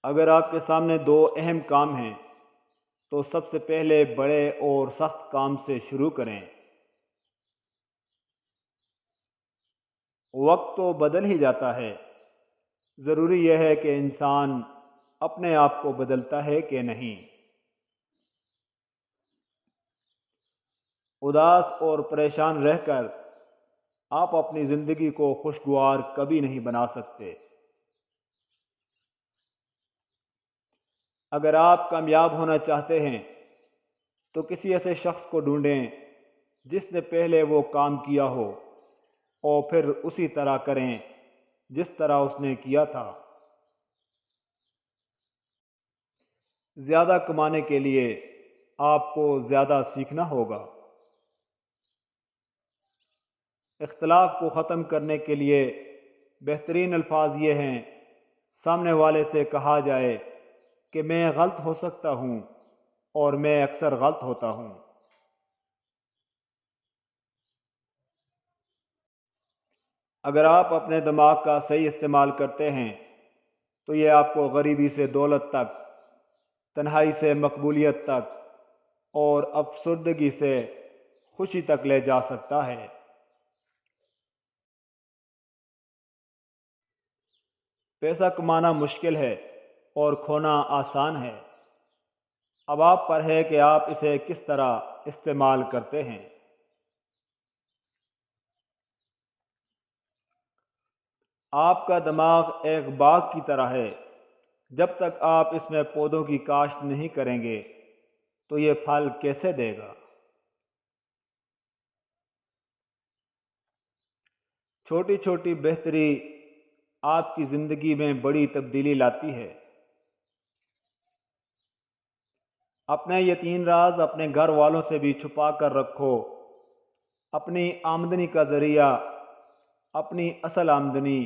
اگر آپ کے سامنے دو اہم کام ہیں تو سب سے پہلے بڑے اور سخت کام سے شروع کریں۔ وقت تو بدل ہی جاتا ہے، ضروری یہ ہے کہ انسان اپنے آپ کو بدلتا ہے کہ نہیں۔ اداس اور پریشان رہ کر آپ اپنی زندگی کو خوشگوار کبھی نہیں بنا سکتے۔ اگر آپ کامیاب ہونا چاہتے ہیں تو کسی ایسے شخص کو ڈھونڈیں جس نے پہلے وہ کام کیا ہو، اور پھر اسی طرح کریں جس طرح اس نے کیا تھا۔ زیادہ کمانے کے لیے آپ کو زیادہ سیکھنا ہوگا۔ اختلاف کو ختم کرنے کے لیے بہترین الفاظ یہ ہیں، سامنے والے سے کہا جائے کہ میں غلط ہو سکتا ہوں اور میں اکثر غلط ہوتا ہوں۔ اگر آپ اپنے دماغ کا صحیح استعمال کرتے ہیں تو یہ آپ کو غریبی سے دولت تک، تنہائی سے مقبولیت تک اور افسردگی سے خوشی تک لے جا سکتا ہے۔ پیسہ کمانا مشکل ہے اور کھونا آسان ہے، اب آپ پر ہے کہ آپ اسے کس طرح استعمال کرتے ہیں۔ آپ کا دماغ ایک باغ کی طرح ہے، جب تک آپ اس میں پودوں کی کاشت نہیں کریں گے تو یہ پھل کیسے دے گا؟ چھوٹی چھوٹی بہتری آپ کی زندگی میں بڑی تبدیلی لاتی ہے۔ اپنے یہ 3 راز اپنے گھر والوں سے بھی چھپا کر رکھو: اپنی آمدنی کا ذریعہ، اپنی اصل آمدنی،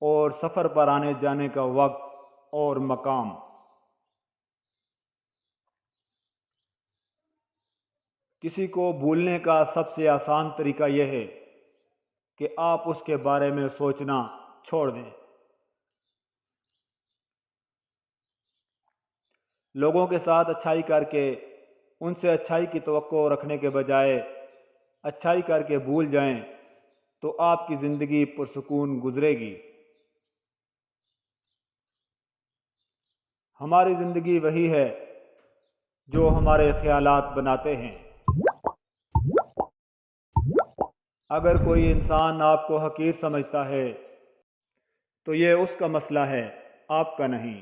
اور سفر پر آنے جانے کا وقت اور مقام۔ کسی کو بھولنے کا سب سے آسان طریقہ یہ ہے کہ آپ اس کے بارے میں سوچنا چھوڑ دیں۔ لوگوں کے ساتھ اچھائی کر کے ان سے اچھائی کی توقع رکھنے کے بجائے اچھائی کر کے بھول جائیں تو آپ کی زندگی پرسکون گزرے گی۔ ہماری زندگی وہی ہے جو ہمارے خیالات بناتے ہیں۔ اگر کوئی انسان آپ کو حقیر سمجھتا ہے تو یہ اس کا مسئلہ ہے، آپ کا نہیں۔